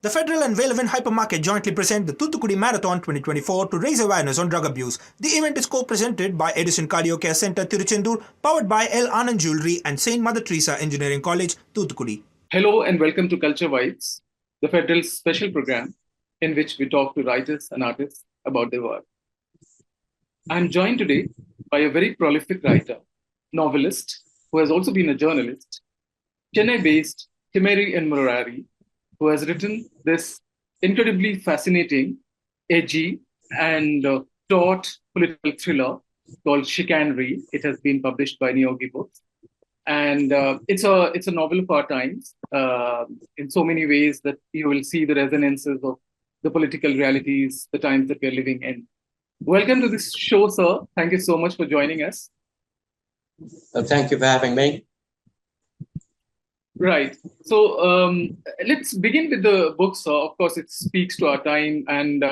The Federal and Velevin Hypermarket jointly present the Thoothukudi Marathon 2024 to raise awareness on drug abuse. The event is co-presented by Edison Cardio Care Center, Tiruchendur, powered by L. Anand Jewelry and St. Mother Teresa Engineering College, Thoothukudi. Hello and welcome to Culture Vibes, the Federal's special program in which we talk to writers and artists about their work. I'm joined today by a very prolific writer, novelist, who has also been a journalist, Chennai-based Timeri N, who has written this incredibly fascinating, edgy, and taut political thriller called Chicanery. It has been published by Niyogi Books. And it's a novel of our times in so many ways that you will see the resonances of the political realities, the times that we're living in. Welcome to this show, sir. Thank you so much for joining us. Thank you for having me. Right. So let's begin with the book, sir. Of course, it speaks to our time, and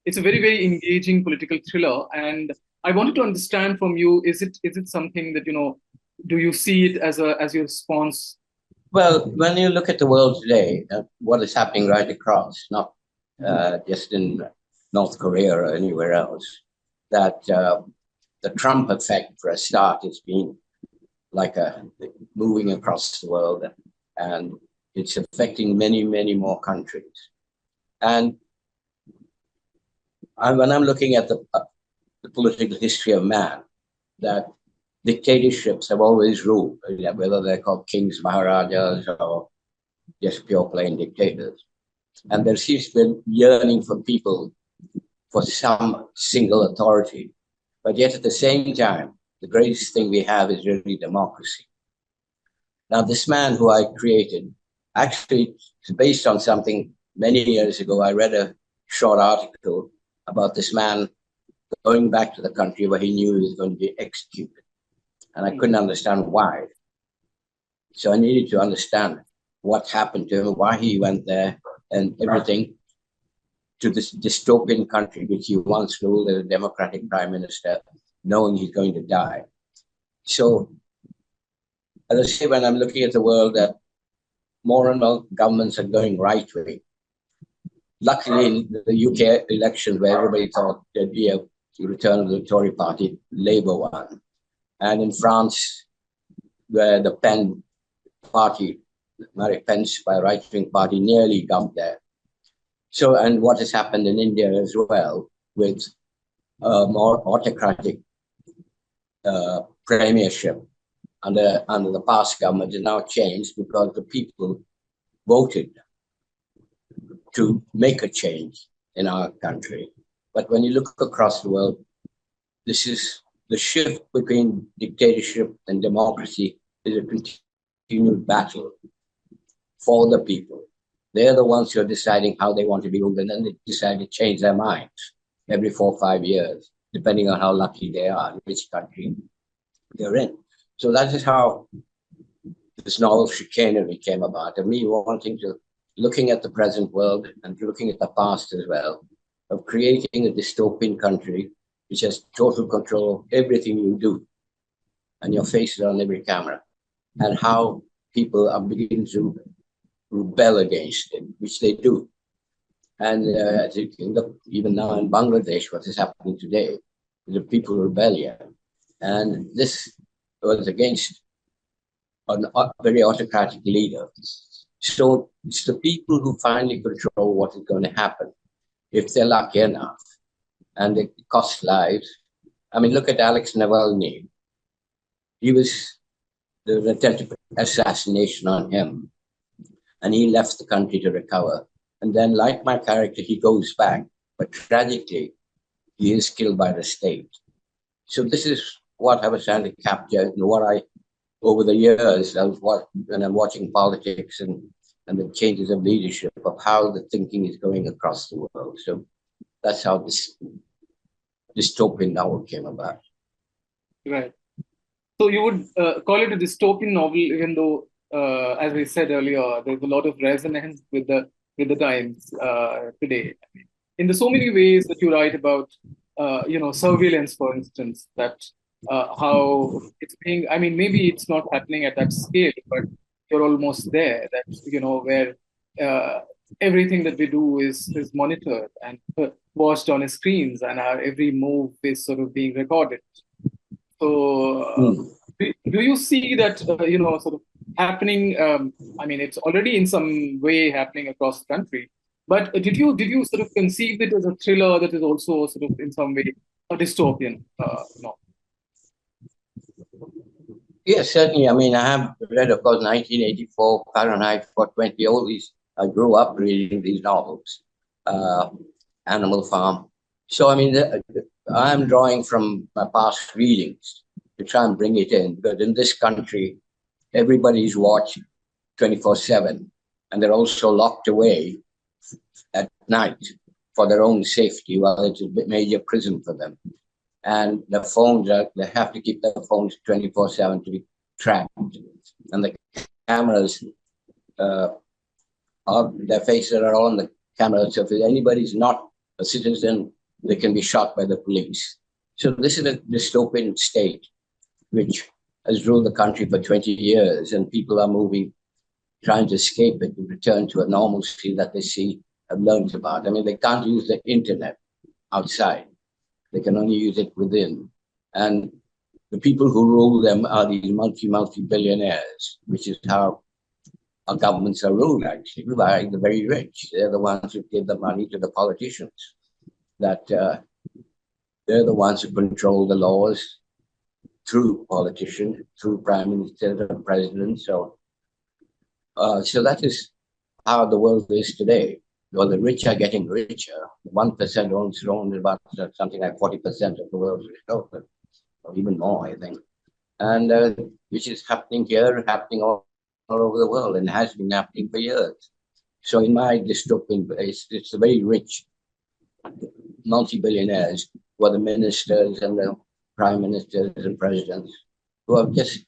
it's a very, very engaging political thriller. And I wanted to understand from you: is it something that do you see it as your response? Well, when you look at the world today, what is happening right across, not just in North Korea or anywhere else, that the Trump effect, for a start, has been like moving across the world, and it's affecting many, many more countries. And when I'm looking at the political history of man, that dictatorships have always ruled, whether they're called kings, maharajas, or just pure plain dictators. And there seems to be yearning for people for some single authority. But yet at the same time, the greatest thing we have is really democracy. Now, this man who I created actually is based on something many years ago. I read a short article about this man going back to the country where he knew he was going to be executed. And I couldn't understand why. So I needed to understand what happened to him, why he went there, and everything, to this dystopian country which he once ruled as a democratic prime minister, knowing he's going to die. So, as I say, when I'm looking at the world, that more and more governments are going right way. Luckily, in the UK elections, where everybody thought there'd be a return of the Tory party, Labour won. And in France, where the Pen party, Marie Pence by right-wing party, nearly got there. So, and what has happened in India as well, with more autocratic premiership under the past government, has now changed because the people voted to make a change in our country. But when you look across the world, this is the shift between dictatorship and democracy is a continued battle for the people. They're the ones who are deciding how they want to be ruled, and then they decide to change their minds every 4 or 5 years, depending on how lucky they are, which country they're in. So that is how this novel Chicanery came about, and me wanting to, looking at the present world and looking at the past as well, of creating a dystopian country which has total control of everything you do, and your face is on every camera, and how people are beginning to rebel against it, which they do. And as you can look, even now in Bangladesh, what is happening today is a people rebellion. And this was against a very autocratic leader. So it's the people who finally control what is going to happen, if they're lucky enough. And it costs lives. I mean, look at Alex Navalny. There was an attempted assassination on him, and he left the country to recover. And then, like my character, he goes back, but tragically, he is killed by the state. So this is what I was trying to capture, and what I, over the years, when I'm watching politics and the changes of leadership, of how the thinking is going across the world. So that's how this dystopian novel came about. Right. So you would call it a dystopian novel, even though, as we said earlier, there's a lot of resonance with the times today. In the so many ways that you write about, surveillance, for instance, that how it's being. I mean, maybe it's not happening at that scale, but you're almost there. That where everything that we do is monitored and watched on screens, and our every move is sort of being recorded. So, do you see that sort of happening? I mean, it's already in some way happening across the country. But did you sort of conceive it as a thriller that is also sort of in some way a dystopian? No. Yes, certainly. I mean, I have read, of course, 1984, Fahrenheit 420, all these. I grew up reading these novels, Animal Farm. So, I mean, I'm drawing from my past readings to try and bring it in, because in this country, everybody's watched 24/7, and they're also locked away at night for their own safety. Well, it's a major prison for them. And the phones they have to keep their phones 24/7 to be tracked. And the cameras, their faces are all on the camera. So if anybody's not a citizen, they can be shot by the police. So this is a dystopian state which has ruled the country for 20 years, and people are moving, trying to escape it and return to a normalcy that they see, have learned about. I mean, they can't use the internet outside. They can only use it within. And the people who rule them are these multi-billionaires, which is how our governments are ruled, actually, by the very rich. They're the ones who give the money to the politicians. That they're the ones who control the laws through politicians, through prime ministers and presidents. So that is how the world is today. Well, the rich are getting richer. 1% owns about something like 40% of the world's resources, or even more, I think. And which is happening here, happening all over the world, and has been happening for years. So in my dystopian, it's the very rich multi-billionaires who are the ministers and the prime ministers and presidents who have just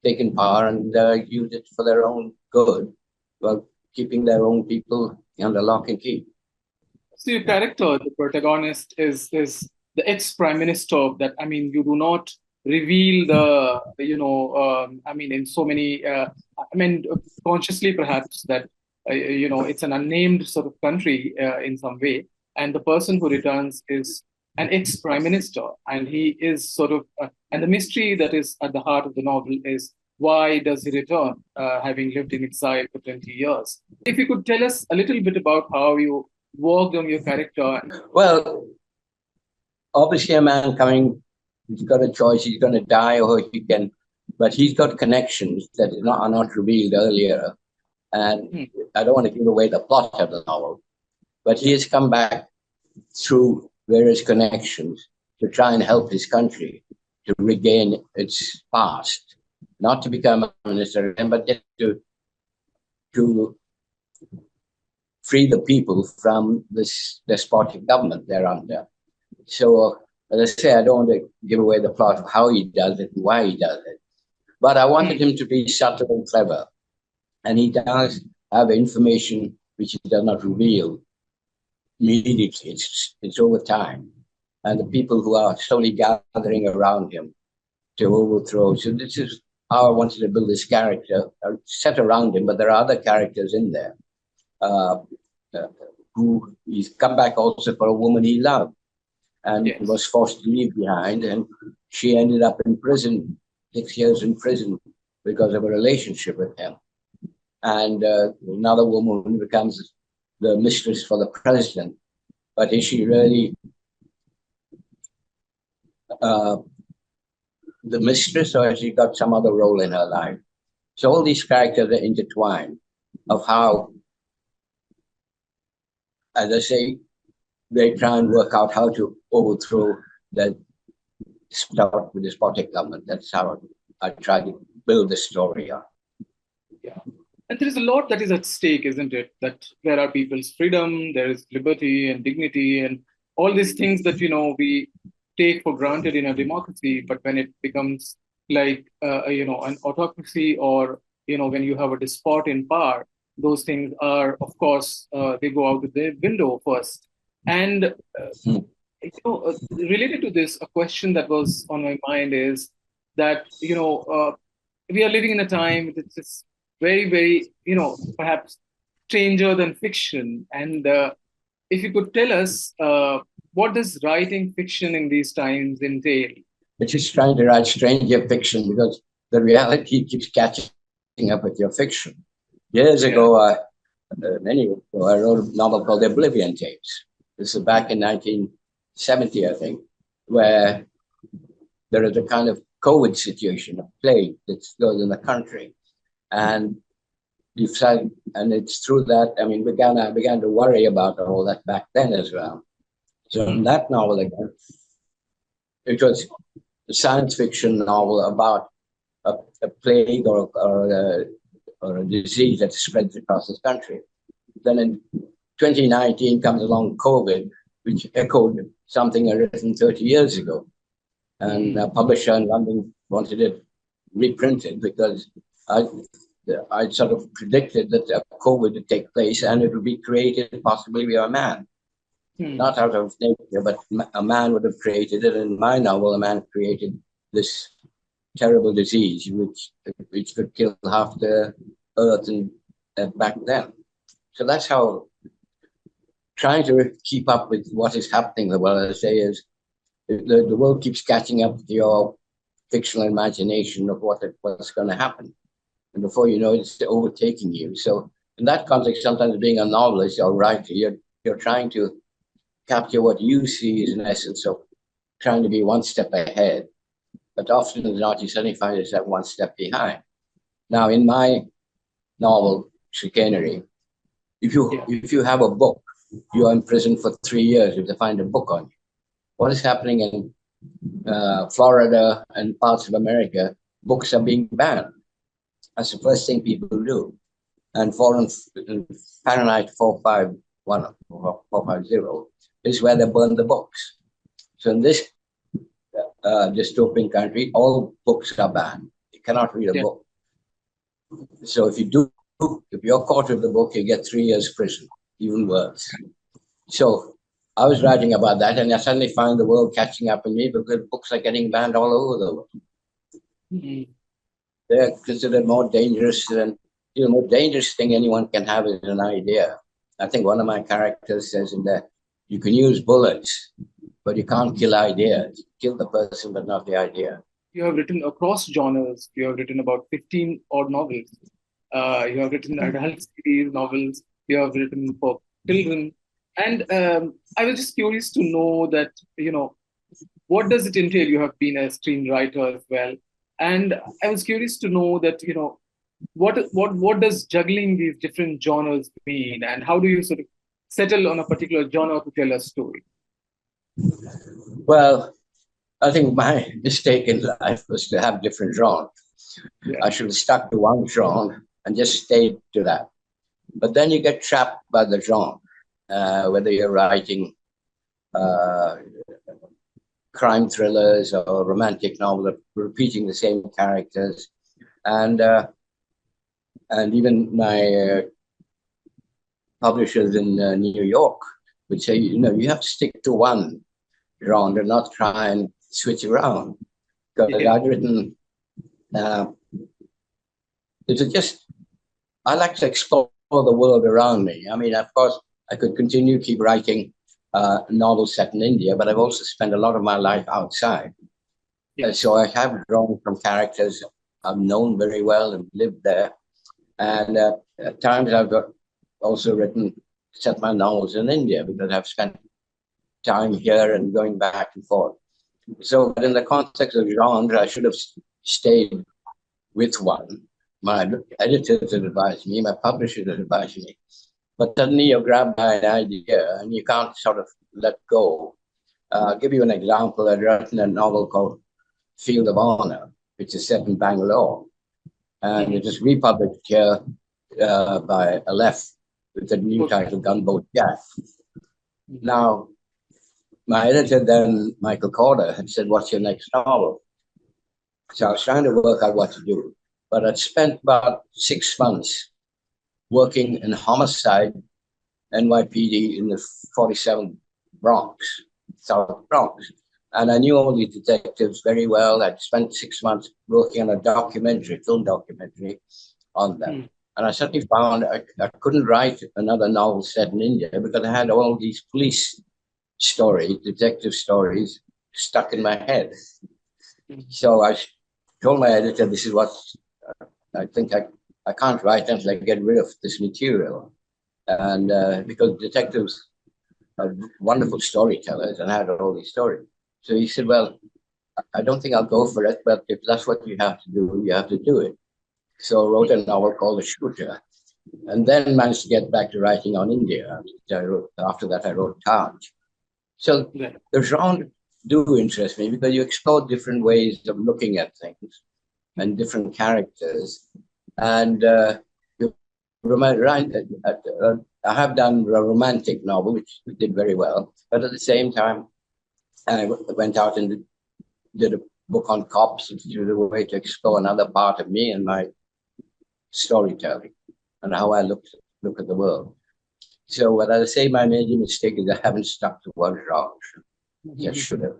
taken power and used it for their own good, while keeping their own people under lock and key. So your character, the protagonist, is the ex-prime minister. That, I mean, you do not reveal I mean, in so many, I mean, consciously perhaps, that it's an unnamed sort of country in some way, and the person who returns is an ex-prime minister, and he is sort of, and the mystery that is at the heart of the novel is, why does he return, having lived in exile for 20 years? If you could tell us a little bit about how you worked on your character. Well, obviously a man coming, he's got a choice, he's going to die or he can, but he's got connections that are not revealed earlier. And I don't want to give away the plot of the novel, but he has come back through various connections to try and help his country to regain its past, not to become a minister, but to free the people from this despotic government they're under. So, as I say, I don't want to give away the plot of how he does it and why he does it. But I wanted him to be subtle and clever. And he does have information which he does not reveal immediately. It's over time. And the people who are slowly gathering around him to overthrow. So this is how I wanted to build this character, set around him, but there are other characters in there who he's come back also for a woman he loved and was forced to leave behind. And she ended up in prison, 6 years in prison because of a relationship with him. And another woman becomes the mistress for the president. But is she really the mistress, or has she got some other role in her life? So all these characters are intertwined of how, as I say, they try and work out how to overthrow the despotic government. That's how I try to build the story up. Yeah. And there is a lot that is at stake, isn't it? That there are people's freedom, there is liberty and dignity, and all these things that, we take for granted in a democracy. But when it becomes like, an autocracy, or, when you have a despot in power, those things are, of course, they go out of the window first. And, related to this, a question that was on my mind is that, we are living in a time that's just very, very, perhaps stranger than fiction. And if you could tell us, what does writing fiction in these times entail? It's just trying to write stranger fiction because the reality keeps catching up with your fiction. Years ago, many years ago, I wrote a novel called Oblivion Tapes. This is back in 1970, I think, where there is a kind of COVID situation, a plague that's going in the country. And and it's through that, I mean, I began to worry about all that back then as well. So in that novel again, it was a science fiction novel about a plague or a disease that spreads across this country. Then in 2019 comes along COVID, which echoed something I written 30 years ago. And a publisher in London wanted it reprinted because I sort of predicted that COVID would take place and it would be created possibly by a man. Not out of nature, but a man would have created it. In my novel, a man created this terrible disease which could kill half the earth back then. So that's how trying to keep up with what is happening in the world, I say, is the world keeps catching up to your fictional imagination of what's going to happen. And before you know it, it's overtaking you. So in that context, sometimes being a novelist or writer, you're trying to capture what you see as an essence of trying to be one step ahead. But often as not, you suddenly find yourself one step behind. Now, in my novel, Chicanery, if you have a book, you are in prison for 3 years if they find a book on you. What is happening in Florida and parts of America? Books are being banned. That's the first thing people do. And Fahrenheit 451 or 450 is where they burn the books. So in this dystopian country, all books are banned. You cannot read a book. So if you're caught with the book, you get 3 years prison, even worse. So I was writing about that, and I suddenly find the world catching up with me because books are getting banned all over the world. They're considered more dangerous than the most dangerous thing anyone can have is an idea. I think one of my characters says in there, you can use bullets, but you can't kill ideas. Kill the person, but not the idea. You have written across genres. You have written about 15 odd novels. You have written adult series novels. You have written for children. And I was just curious to know that, what does it entail? You have been a screenwriter as well. And I was curious to know that, what does juggling these different genres mean? And how do you sort of settle on a particular genre to tell a story? Well, I think my mistake in life was to have different genres. I should have stuck to one genre and just stayed to that. But then you get trapped by the genre, whether you're writing crime thrillers or romantic novels, repeating the same characters. And even my publishers in New York would say, you have to stick to one genre and not try and switch around. Because I'd written, I like to explore the world around me. I mean, of course, I could continue to keep writing novels set in India, but I've also spent a lot of my life outside. So I have drawn from characters I've known very well and lived there. And at times I've also set my novels in India because I've spent time here and going back and forth. So in the context of genre, I should have stayed with one. My editors had advised me, my publishers had advised me. But suddenly you're grabbed by an idea and you can't sort of let go. I'll give you an example. I'd written a novel called Field of Honor, which is set in Bangalore. And it was republished here by Aleph with the new title Gunboat Jack. Now, my editor then, Michael Corder, had said, what's your next novel? So I was trying to work out what to do. But I'd spent about 6 months working in homicide, NYPD in the 47th Bronx, South Bronx. And I knew all these detectives very well. I'd spent 6 months working on a film documentary on them. And I suddenly found I couldn't write another novel set in India because I had all these police stories, detective stories stuck in my head. So I told my editor, this is what I think I can't write until I get rid of this material. And because detectives are wonderful storytellers and I had all these stories. So he said, well, I don't think I'll go for it, but if that's what you have to do, you have to do it. So I wrote a novel called The Shooter, and then managed to get back to writing on India. After that, I wrote Taj. So the genre do interest me because you explore different ways of looking at things and different characters. And I have done a romantic novel, which did very well. But at the same time, I went out and did a book on cops, which was a way to explore another part of me and my storytelling and how I look at the world. So what I say my major mistake is I haven't stuck to one genre. I should have.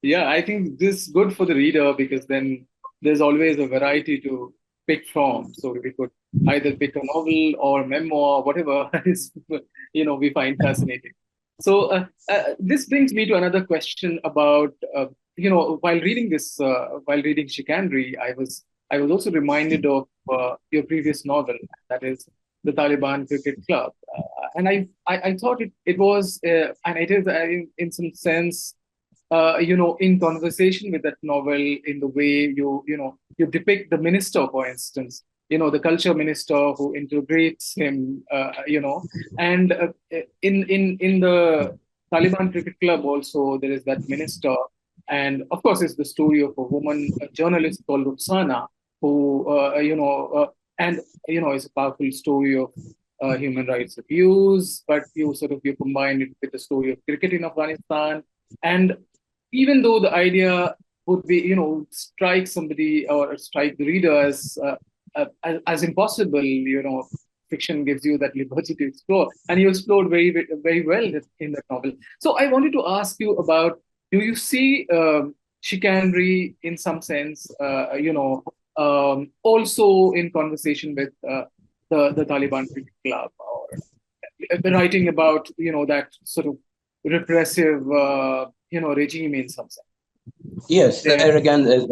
Yeah, I think this is good for the reader because then there's always a variety to pick from. So we could either pick a novel or memoir, whatever is, we find fascinating. So this brings me to another question about, while reading Chicanery, I was also reminded of your previous novel, that is the Taliban Cricket Club, and I thought it was, and it is in some sense, in conversation with that novel, in the way you depict the minister, for instance, the culture minister who integrates him, and in the Taliban Cricket Club also there is that minister, and of course it's the story of a woman, a journalist called Ruxana, who and it's a powerful story of human rights abuse, but you combine it with the story of cricket in Afghanistan. And even though the idea would be, strike somebody or strike the reader as impossible, fiction gives you that liberty to explore, and you explored very, very well in that novel. So I wanted to ask you about: do you see chicanery in some sense, also in conversation with the Taliban Cricket Club, or writing about that sort of repressive regime in some sense? Yes, there again, there's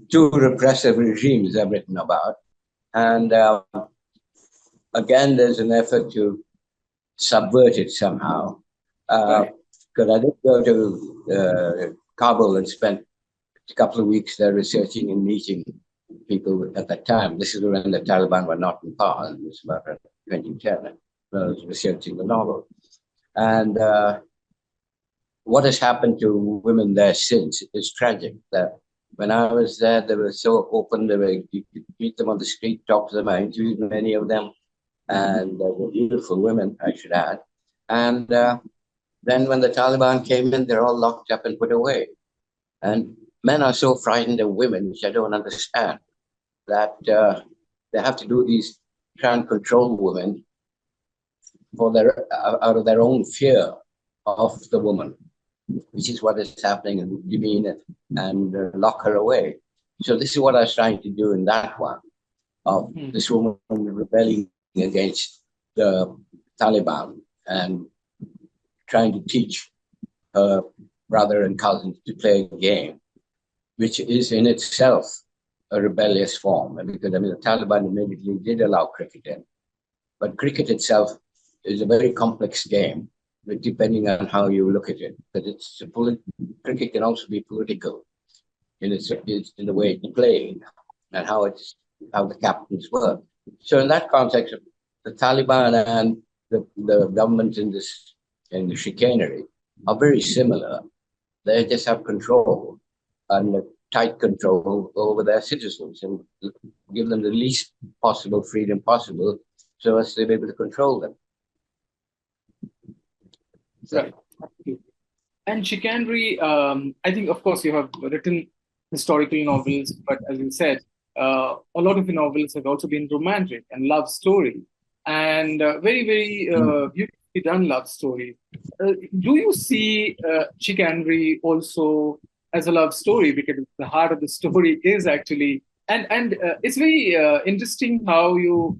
two repressive regimes I've written about. And again, there's an effort to subvert it somehow. Because I did go to Kabul and spent a couple of weeks there researching and meeting people at that time. This is when the Taliban were not in power. It was about 2010. I was researching the novel. And what has happened to women there since is tragic. That when I was there, they were so open. You could meet them on the street, talk to them. I interviewed many of them, and they were beautiful women, I should add. And then when the Taliban came in, they're all locked up and put away. And men are so frightened of women, which I don't understand, that they have to do these, try and control women out of their own fear of the woman, which is what is happening, and demean it and lock her away. So this is what I was trying to do in that one, of this woman rebelling against the Taliban and trying to teach her brother and cousins to play a game, which is in itself a rebellious form. Because the Taliban immediately did allow cricket in, but cricket itself is a very complex game, depending on how you look at it. But cricket can also be political in the way it's played and how the captains work. So in that context, the Taliban and the government in the chicanery are very similar. They just have control and tight control over their citizens and give them the least possible freedom possible so as to be able to control them. Right. And chicanery, I think, of course, you have written historical novels, but as you said, a lot of the novels have also been romantic and love story, and very, very beautifully done love story. Do you see chicanery also as a love story? Because the heart of the story is actually And it's very interesting how you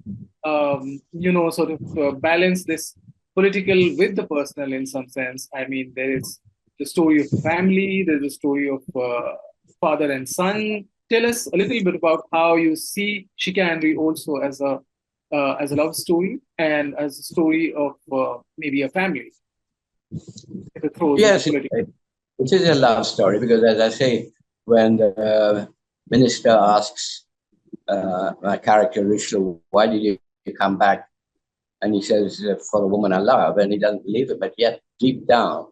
sort of balance this political with the personal in some sense. I mean, there is the story of a family, there's a story of father and son. Tell us a little bit about how you see Chicanery also as a love story and as a story of maybe a family. If it throws Yes, into political. it is a love story because, as I say, when the minister asks my character Richelieu, why did you come back? And he says, for a woman I love, and he doesn't believe it, but yet deep down,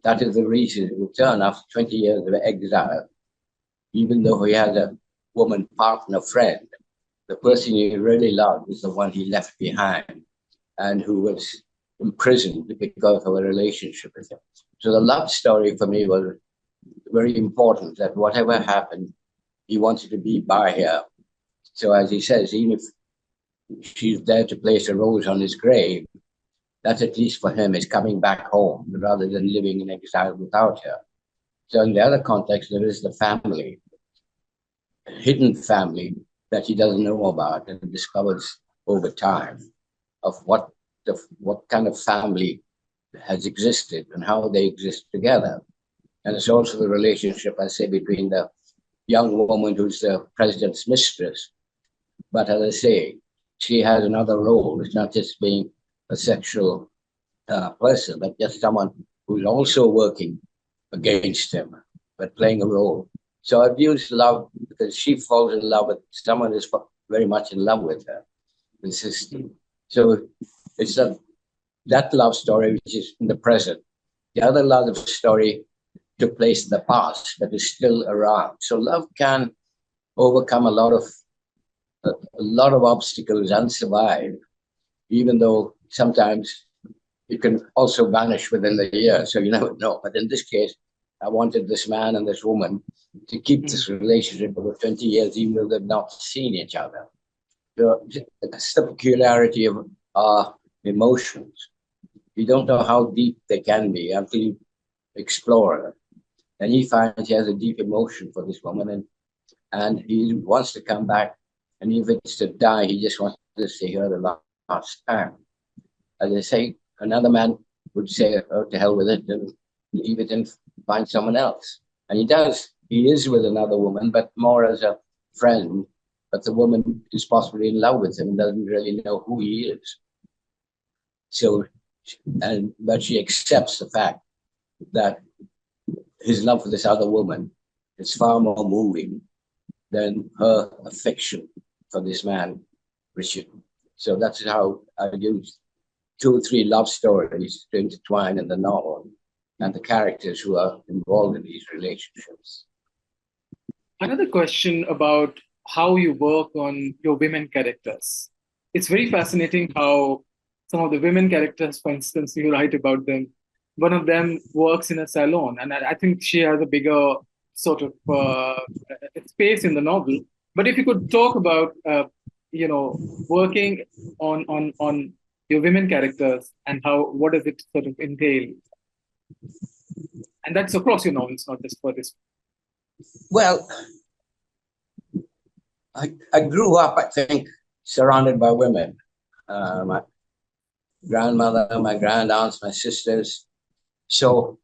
that is the reason to return after 20 years of exile, even though he has a woman partner friend. The person he really loved is the one he left behind and who was imprisoned because of a relationship with him. So the love story for me was very important, that whatever happened, he wanted to be by her. So as he says, even if she's there to place a rose on his grave, that at least for him is coming back home rather than living in exile without her. So in the other context, there is the family, hidden family that he doesn't know about and discovers over time of what kind of family has existed and how they exist together. And it's also the relationship, I say, between the young woman who's the president's mistress. But as I say, she has another role. It's not just being a sexual person, but just someone who's also working against him, but playing a role. So I've used love because she falls in love with someone who's very much in love with her, the sister. So it's that love story which is in the present. The other love story took place in the past, but is still around. So love can overcome a lot of obstacles and survive, even though sometimes it can also vanish within the year. So you never know. But in this case, I wanted this man and this woman to keep this relationship over 20 years, even though they've not seen each other. So that's the peculiarity of our emotions. You don't know how deep they can be until you explore them. And he finds he has a deep emotion for this woman, and he wants to come back. And if it's to die, he just wants to see her the last time. As I say, another man would say, oh, to hell with it, and leave it and find someone else. And he does. He is with another woman, but more as a friend. But the woman is possibly in love with him and doesn't really know who he is. So, but she accepts the fact that his love for this other woman is far more moving than her affection for this man, Richard. So that's how I used 2 or 3 love stories to intertwine in the novel and the characters who are involved in these relationships. Another question about how you work on your women characters. It's very fascinating how some of the women characters, for instance, you write about them. One of them works in a salon, and I think she has a bigger sort of space in the novel. But if you could talk about, working on your women characters and what does it sort of entail? And that's across your novels, not just for this. Well, I grew up, I think, surrounded by women. My grandmother, my grandaunts, my sisters. So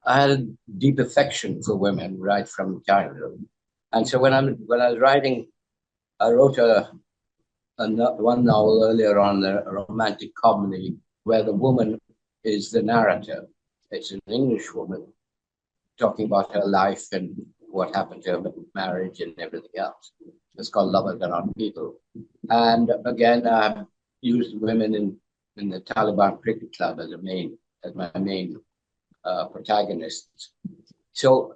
I had a deep affection for women right from childhood. And so when I was writing, I wrote one novel earlier on, a romantic comedy, where the woman is the narrator. It's an English woman talking about her life and what happened to her marriage and everything else. It's called Lovers Are Not People. And again, I used women in the Taliban cricket club as my main protagonists. So,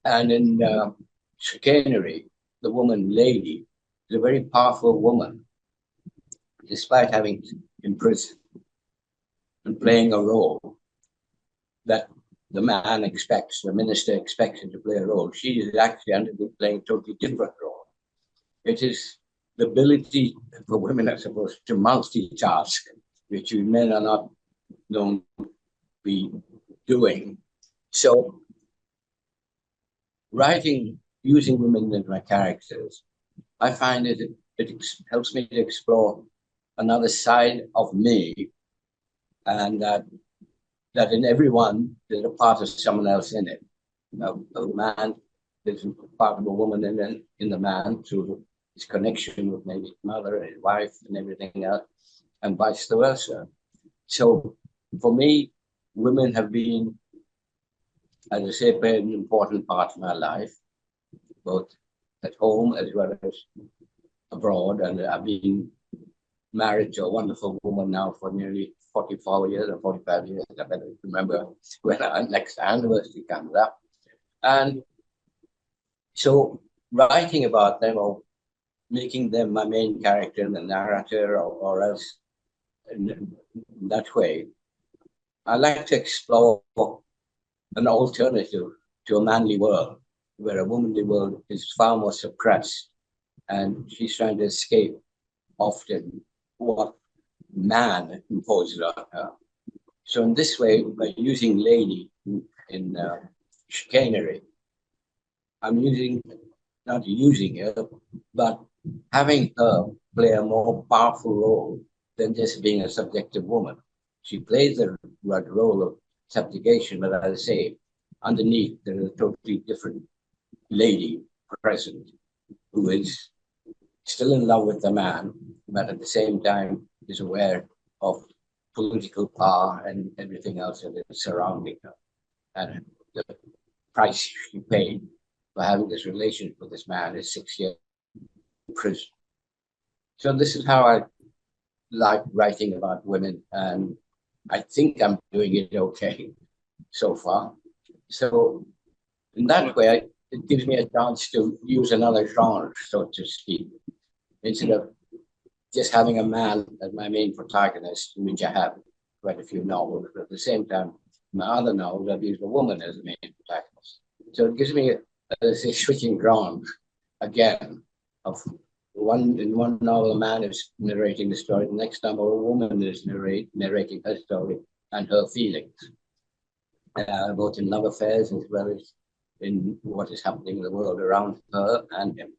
and in Chicanery, the woman lady is a very powerful woman, despite having imprisoned and playing a role that the man expects, the minister expects him to play a role. She is actually playing a totally different role. It is the ability for women, I suppose, to multitask, which we men are not known to be doing. So writing using women in my characters, I find it helps me to explore another side of me, and that in everyone there's a part of someone else in it. A man, there's a part of a woman in the man through his connection with maybe his mother, his wife, and everything else, and vice versa. So for me, women have been, as I say, an important part of my life, both at home as well as abroad. And I've been married to a wonderful woman now for nearly 44 years or 45 years. I better remember when our next anniversary comes up. And so writing about them or making them my main character in the narrator or else in that way, I like to explore an alternative to a manly world, where a womanly world is far more suppressed and she's trying to escape often what man imposes on her. So in this way, by using lady in chicanery, I'm not using her, but having her play a more powerful role than just being a subjective woman. She plays the role of subjugation, but as I say, underneath there is a totally different lady present who is still in love with the man, but at the same time is aware of political power and everything else that is surrounding her, and the price she paid for having this relationship with this man is 6 years in prison. So this is how I like writing about women, and I think I'm doing it okay so far. So in that way, it gives me a chance to use another genre, so to speak, instead of just having a man as my main protagonist, which I have quite a few novels, but at the same time, my other novels, I've used a woman as the main protagonist. So it gives me a switching ground again of in one novel, a man is narrating the story, the next novel, a woman is narrating her story and her feelings, both in love affairs as well as in what is happening in the world around her and him.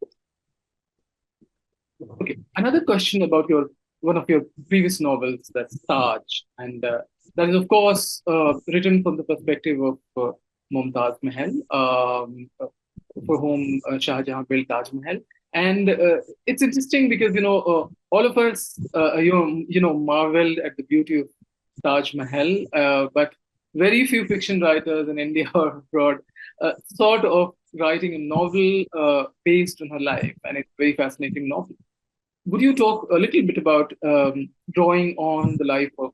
Okay, another question about one of your previous novels, that's Taj, and that is of course written from the perspective of Mumtaz Mahal, for whom Shah Jahan built Taj Mahal. And it's interesting because all of us marveled at the beauty of Taj Mahal, but very few fiction writers in India or abroad thought of writing a novel based on her life, and it's a very fascinating novel. Would you talk a little bit about drawing on the life of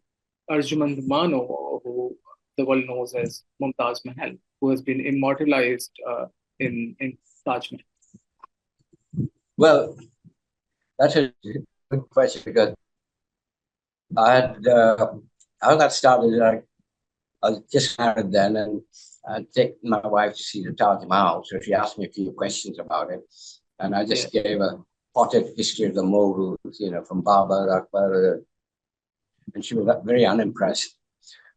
Arjumand Mano, who the world knows as Mumtaz Mahal, who has been immortalized in Taj Mahal? Well, that's a good question, because I got started, I was just married then, and I'd taken my wife to see the Taj Mahal, so she asked me a few questions about it, and I just gave a potted history of the Moguls, from Babur, Akbar, and she was very unimpressed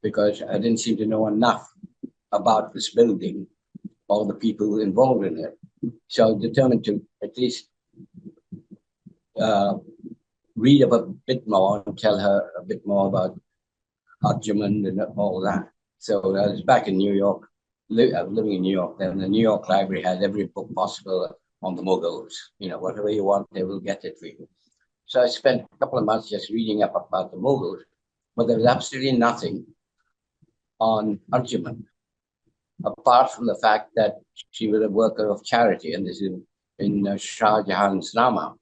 because I didn't seem to know enough about this building, all the people involved in it. So I was determined to at least read a bit more and tell her a bit more about Arjumand and all that. So I was back in New York, I was living in New York, and the New York Library has every book possible on the Mughals. Whatever you want, they will get it for you. So I spent a couple of months just reading up about the Mughals, but there was absolutely nothing on Arjumand, apart from the fact that she was a worker of charity, and this is in Shah Jahan's Nama.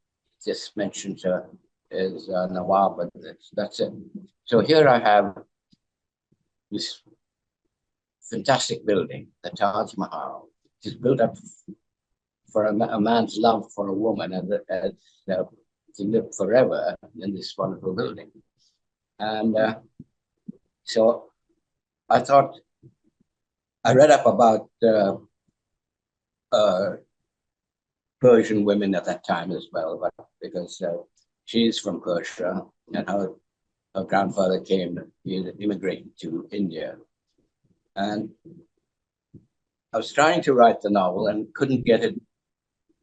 Just mentions her as Nawab, but that's it. So here I have this fantastic building, the Taj Mahal. It's built up for a man's love for a woman, and to live forever in this wonderful building. And so I thought, I read up about Persian women at that time as well, but because she's from Persia, and her grandfather immigrated to India. And I was trying to write the novel and couldn't get it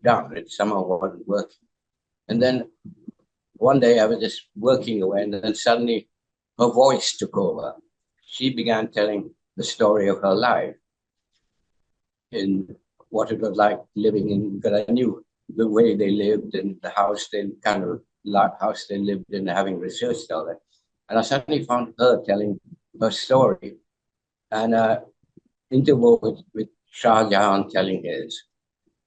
done. It somehow wasn't working. And then one day I was just working away, and then suddenly her voice took over. She began telling the story of her life in what it was like living in, because I knew the way they lived and the house they house they lived in, having researched all that. And I suddenly found her telling her story, and interval with Shah Jahan telling his,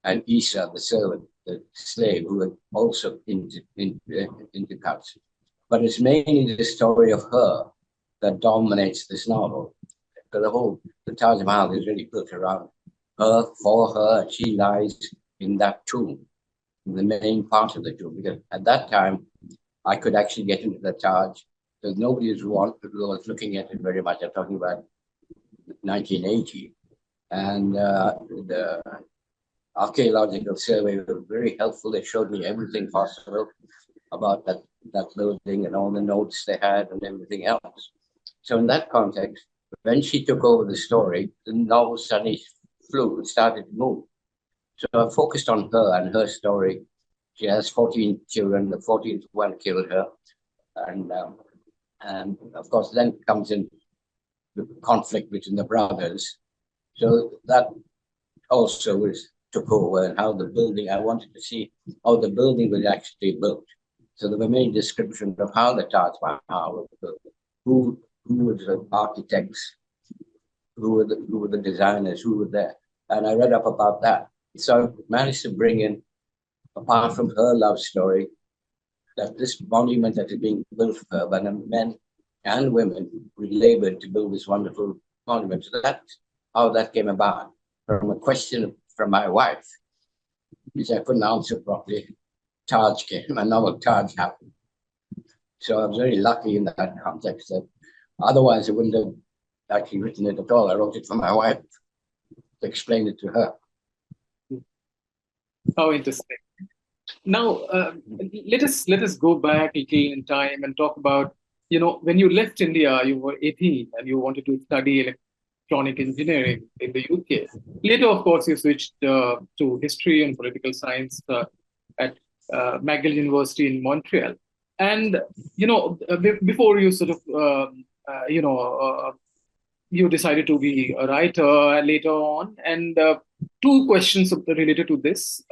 and Isa, the servant, the slave, who had also intercut. But it's mainly the story of her that dominates this novel. The Taj Mahal is really built around her, for her. She lies in that tomb, in the main part of the tomb, because at that time, I could actually get into the Taj, because nobody was looking at it very much. I'm talking about 1980. And the archaeological survey was very helpful. They showed me everything possible about that building and all the notes they had and everything else. So in that context, when she took over the story, the novel suddenly started to move. So I focused on her and her story. She has 14 children. The 14th one killed her. And of course, then comes in the conflict between the brothers. So that also took over, and how the building, I wanted to see how the building was actually built. So there were many descriptions of how the Taj Mahal was built, who were the architects, who were the designers, who were there. And I read up about that. So I managed to bring in, apart from her love story, that this monument that is being built for her by men and women who labored to build this wonderful monument. So that's how that came about, from a question from my wife, which I couldn't answer properly. Taj came, my novel Taj happened. So I was very lucky in that context. That otherwise, I wouldn't have actually written it at all. I wrote it for my wife to explain it to her. How interesting. Now, let us go back a little in time and talk about, when you left India, you were 18 and you wanted to study electronic engineering in the UK. Later, of course, you switched to history and political science at McGill University in Montreal. And, before you sort of, you decided to be a writer later on. And two questions related to this.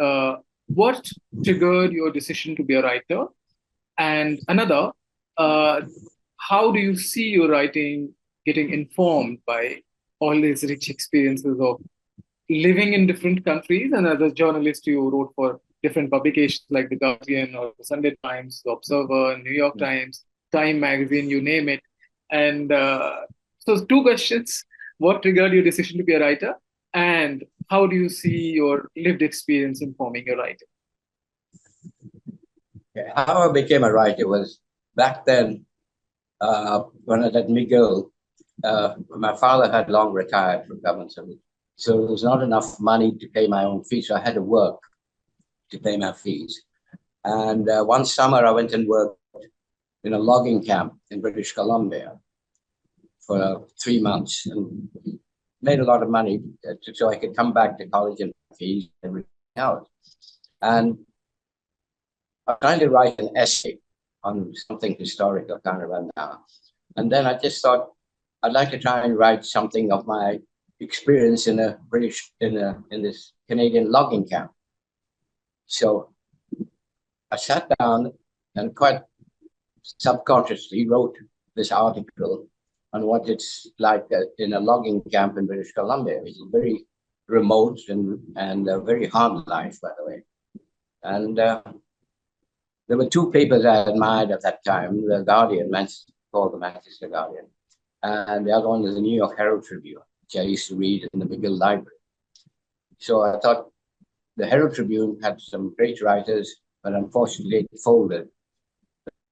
What triggered your decision to be a writer? And another, how do you see your writing getting informed by all these rich experiences of living in different countries? And as a journalist, you wrote for different publications like The Guardian or the Sunday Times, The Observer, New York Times, Time Magazine, you name it. And so two questions. What triggered your decision to be a writer? And how do you see your lived experience informing your writing? How I became a writer was back then, when I was at McGill, my father had long retired from government service. So there was not enough money to pay my own fees. So I had to work to pay my fees. And one summer I went and worked in a logging camp in British Columbia for 3 months and made a lot of money so I could come back to college and fees and everything else. And I'm trying to write an essay on something historical, I can't remember now. And then I just thought I'd like to try and write something of my experience in this Canadian logging camp. So I sat down and quite subconsciously wrote this article on what it's like in a logging camp in British Columbia. It's very remote and a very hard life, by the way. And there were two papers I admired at that time, The Guardian, called the Manchester Guardian, and the other one is the New York Herald Tribune, which I used to read in the McGill Library. So I thought the Herald Tribune had some great writers, but unfortunately it folded.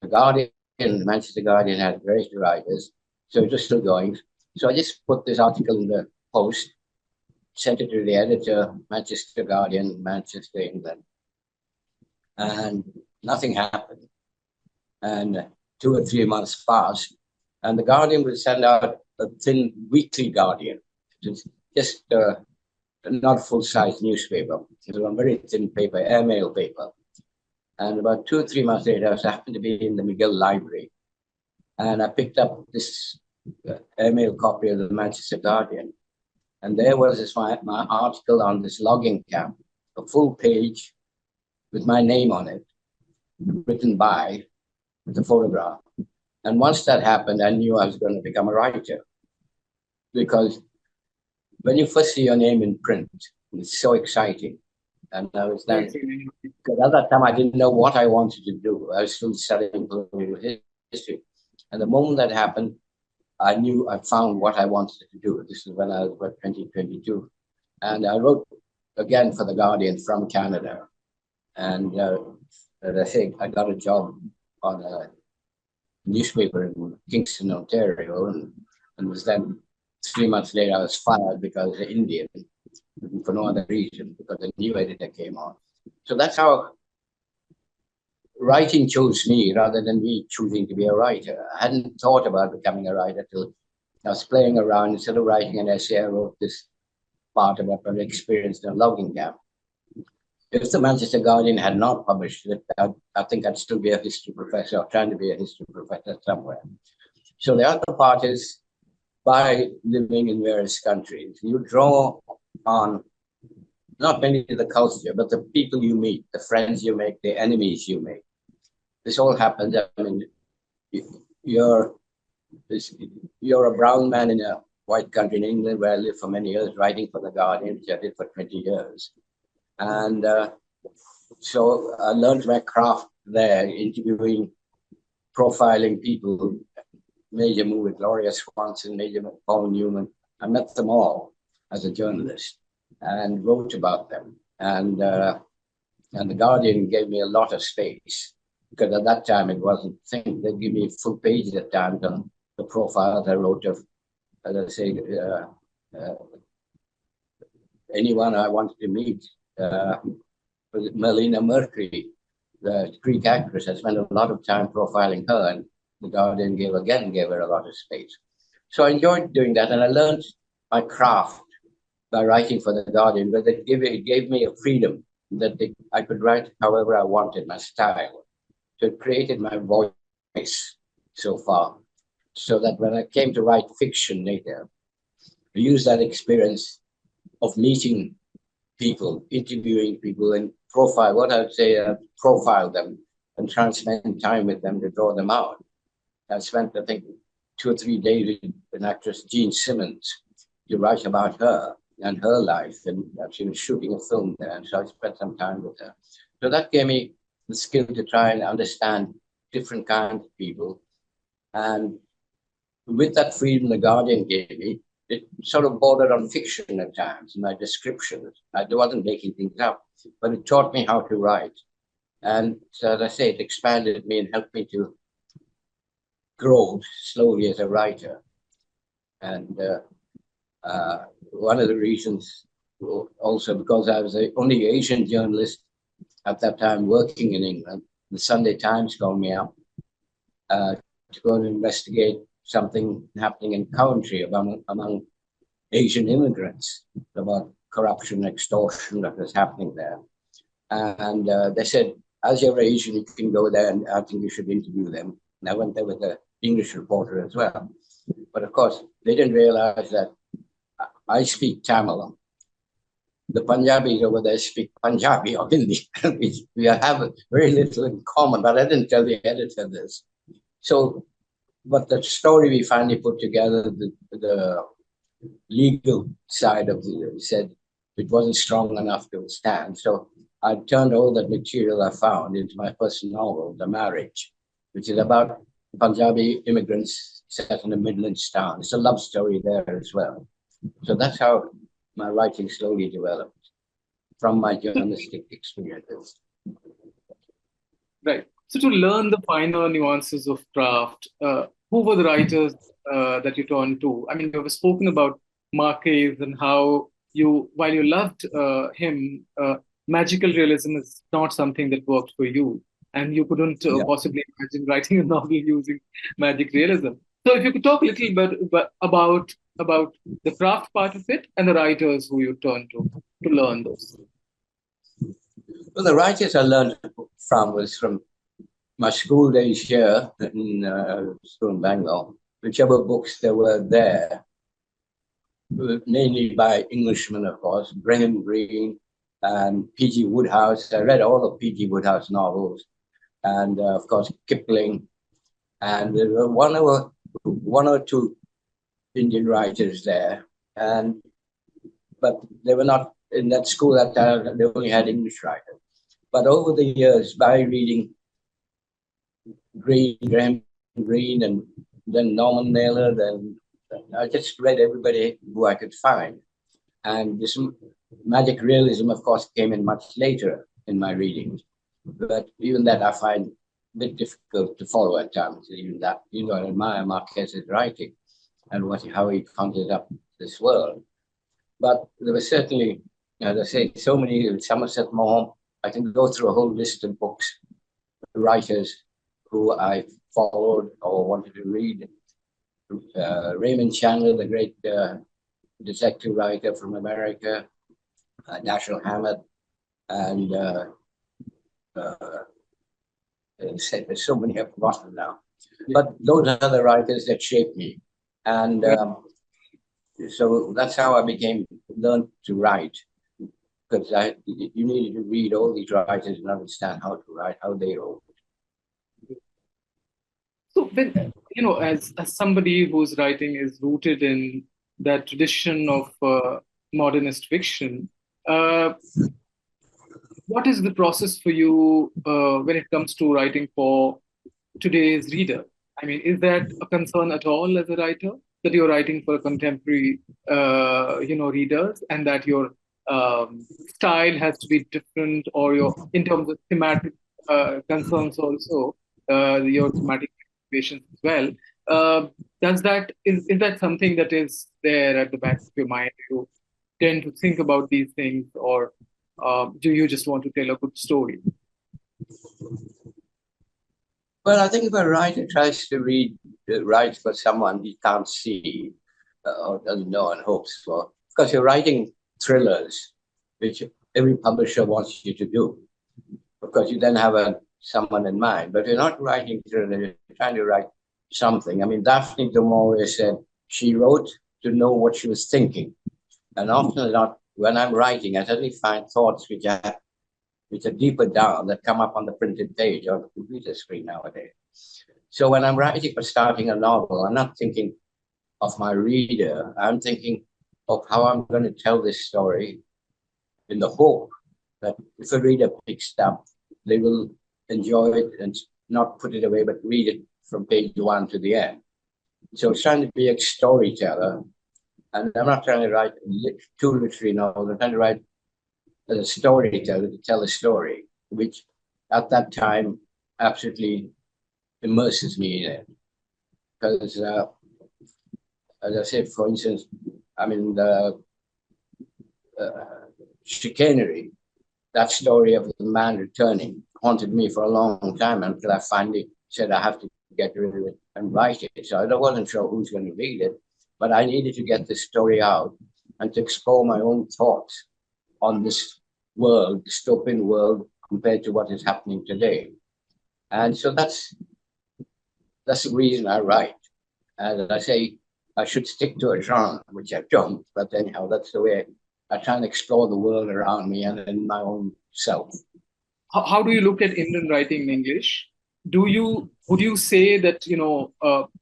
The Guardian, the Manchester Guardian, had great writers, so it was still going. So I just put this article in the Post, sent it to the editor, Manchester Guardian, Manchester, England, and nothing happened. And 2 or 3 months passed, and the Guardian would send out a thin weekly Guardian, just not full-size newspaper. It was on very thin paper, airmail paper. And about 2 or 3 months later, I happened to be in the McGill Library. And I picked up this airmail copy of the Manchester Guardian. And there was my article on this logging camp, a full page with my name on it, written by, with a photograph. And once that happened, I knew I was going to become a writer. Because when you first see your name in print, it's so exciting. And I was then, because at that time I didn't know what I wanted to do. I was still studying political history. And the moment that happened, I knew I found what I wanted to do. This is when I was about 2022. And I wrote again for The Guardian from Canada. And as I say, I got a job on a newspaper in Kingston, Ontario, and was then 3 months later, I was fired because I was Indian, for no other reason, because a new editor came on. So that's how writing chose me rather than me choosing to be a writer. I hadn't thought about becoming a writer till I was playing around. Instead of writing an essay, I wrote this part about my experience in a logging camp. If the Manchester Guardian had not published it, I think I'd still be a history professor or trying to be a history professor somewhere. So the other part is, by living in various countries, you draw on not merely the culture, but the people you meet, the friends you make, the enemies you make. This all happens. I mean, you're a brown man in a white country in England, where I lived for many years, writing for The Guardian, which I did for 20 years. And so I learned my craft there, interviewing, profiling people. Major movie, Gloria Swanson, Major Paul Newman. I met them all as a journalist and wrote about them. And The Guardian gave me a lot of space, because at that time it wasn't a thing. They'd give me full pages at times on the profiles I wrote of, as I say, anyone I wanted to meet. Melina Mercury, the Greek actress, I spent a lot of time profiling her, and The Guardian gave her a lot of space. So I enjoyed doing that, and I learned my craft by writing for The Guardian, but it gave me a freedom that I could write however I wanted, my style. So it created my voice so far, so that when I came to write fiction later, I used that experience of meeting people, interviewing people, and profile them and try and spend time with them to draw them out. I spent, I think, 2 or 3 days with an actress, Jean Simmons, to write about her and her life. And she was shooting a film there, and so I spent some time with her. So that gave me the skill to try and understand different kinds of people. And with that freedom The Guardian gave me, it sort of bordered on fiction at times in my descriptions. I wasn't making things up, but it taught me how to write. And so, as I say, it expanded me and helped me to grow slowly as a writer. And one of the reasons also, because I was the only Asian journalist at that time working in England, the Sunday Times called me up to go and investigate something happening in Coventry among Asian immigrants, about corruption, extortion that was happening there. And they said, as you're Asian, you can go there, and I think you should interview them. And I went there with an English reporter as well. But of course, they didn't realize that I speak Tamil. The Punjabis over there speak Punjabi or Hindi. We have very little in common, but I didn't tell the editor this. So, but the story we finally put together, the legal side of it said it wasn't strong enough to stand. So I turned all that material I found into my first novel, The Marriage, which is about Punjabi immigrants set in a Midlands town. It's a love story there as well. So that's how my writing slowly developed from my journalistic experiences. Right. So to learn the finer nuances of craft, who were the writers that you turned to? I mean, you have spoken about Marquez and how while you loved him, magical realism is not something that worked for you. And you couldn't possibly imagine writing a novel using magic realism. So if you could talk a little bit about about the craft part of it and the writers who you turn to learn those? Well, the writers I learned from was from my school days here in school in Bangalore. Whichever books there were there, mainly by Englishmen, of course, Graham Greene and P.G. Wodehouse. I read all of P.G. Wodehouse novels, and of course Kipling. And there were one or two Indian writers there, but they were not in that school at that time. They only had English writers. But over the years, by reading Graham Greene, and then Norman Mailer, then I just read everybody who I could find. And this magic realism, of course, came in much later in my readings. But even that I find a bit difficult to follow at times. Even that, I admire Marquez's writing and how he conjured up this world. But there were certainly, as I say, so many, Somerset Maugham. I can go through a whole list of books, writers who I followed or wanted to read. Raymond Chandler, the great detective writer from America, Dashiell Hammett, and there's so many I've forgotten now. But those are the writers that shaped me. And so that's how I learned to write, because you needed to read all these writers and understand how to write, how they wrote. So, when, as somebody whose writing is rooted in that tradition of modernist fiction, what is the process for you when it comes to writing for today's reader? I mean, is that a concern at all as a writer, that you're writing for contemporary, readers, and that your style has to be different, or in terms of thematic concerns also, your thematic motivations as well? Is that something that is there at the back of your mind? Do you tend to think about these things, or do you just want to tell a good story? Well, I think if a writer tries to write for someone he can't see or doesn't know and hopes for, because you're writing thrillers, which every publisher wants you to do, because you then have someone in mind. But you're not writing thrillers, you're trying to write something. I mean, Daphne du Maurier said she wrote to know what she was thinking. And often not, when I'm writing, I suddenly find thoughts which are deeper down, that come up on the printed page or the computer screen nowadays. So when I'm writing or starting a novel, I'm not thinking of my reader. I'm thinking of how I'm going to tell this story, in the hope that if a reader picks it up, they will enjoy it and not put it away, but read it from page 1 to the end. So it's trying to be a storyteller. And I'm not trying to write two literary novels. I'm trying to write as a storyteller to tell a story, which at that time absolutely immerses me in it. Because, as I said, for instance, I mean, the Chicanery, that story of the man returning, haunted me for a long time until I finally said I have to get rid of it and write it. So I wasn't sure who's going to read it, but I needed to get this story out and to explore my own thoughts on this world, dystopian world, compared to what is happening today. And so that's the reason I write. And I say I should stick to a genre, which I don't, but anyhow, that's the way I try and explore the world around me and in my own self. How do you look at Indian writing in English? Would you say that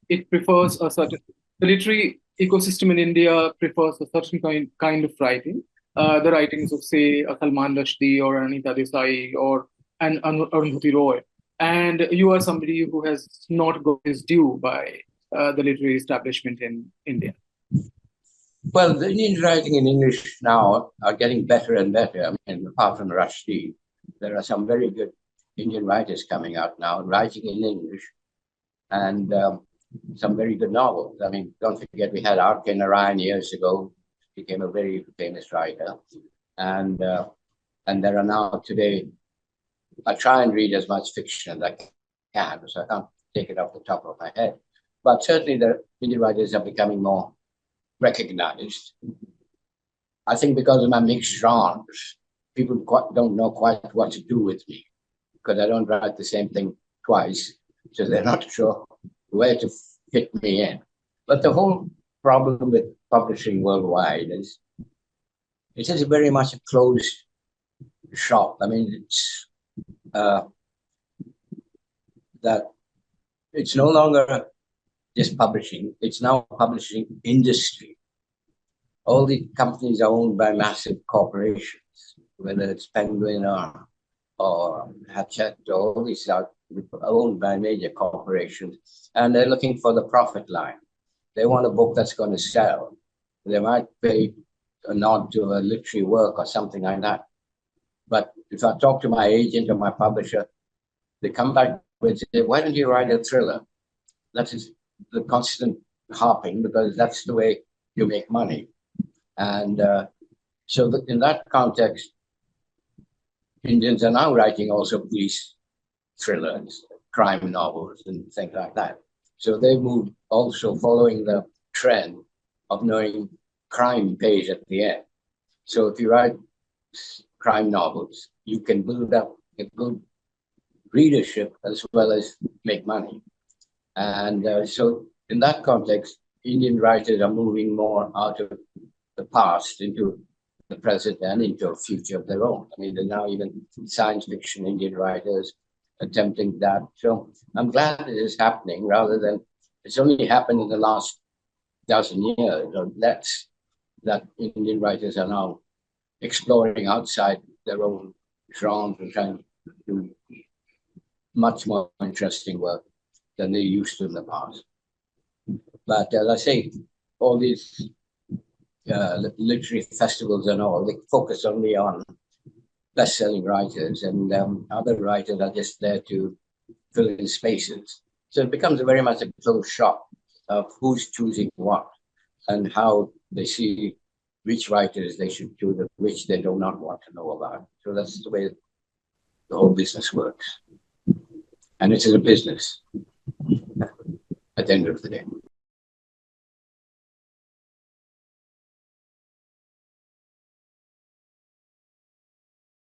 it prefers a certain, the literary ecosystem in India prefers a certain kind of writing? The writings of, say, a Salman Rushdie or Anita Desai or an Arundhati Roy, and you are somebody who has not got his due by the literary establishment in India. Well, the Indian writing in English now are getting better and better. I mean, apart from Rushdie, there are some very good Indian writers coming out now, writing in English, and some very good novels. I mean, don't forget, we had R.K. Narayan years ago, became a very famous writer. And there are now today, I try and read as much fiction as I can, so I can't take it off the top of my head. But certainly the Indian writers are becoming more recognized. I think because of my mixed genres, people don't know quite what to do with me because I don't write the same thing twice. So they're not sure where to fit me in. But the whole problem with publishing worldwide is it is very much a closed shop. I mean, it's that it's no longer just publishing, it's now publishing industry. All the companies are owned by massive corporations, whether it's Penguin or Hachette, all these are owned by major corporations, and they're looking for the profit line. They want a book that's going to sell. They might pay a nod to a literary work or something like that. But if I talk to my agent or my publisher, they come back and say, why don't you write a thriller? That is the constant harping, because that's the way you make money. And so in that context, Indians are now writing also police thrillers, crime novels, and things like that. So they moved also following the trend of knowing crime pays at the end. So if you write crime novels, you can build up a good readership as well as make money. And so in that context, Indian writers are moving more out of the past into the present and into a future of their own. I mean, there are now even science fiction Indian writers attempting that. So I'm glad it is happening rather than it's only happened in the last dozen years or less that Indian writers are now exploring outside their own genre and trying to do much more interesting work than they used to in the past. But as I say, all these literary festivals and all, they focus only on best-selling writers, and other writers are just there to fill in spaces. So it becomes very much a closed shop of who's choosing what and how they see which writers they should choose and which they do not want to know about. So that's the way the whole business works. And it is a business at the end of the day.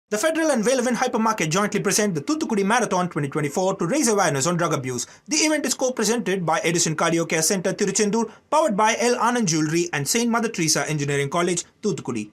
The Federal and Vale Hypermarket jointly present the Thoothukudi Marathon 2024 to raise awareness on drug abuse. The event is co-presented by Edison Cardio Care Center, Tiruchendur, powered by L. Anand Jewelry and Saint Mother Teresa Engineering College, Thoothukudi.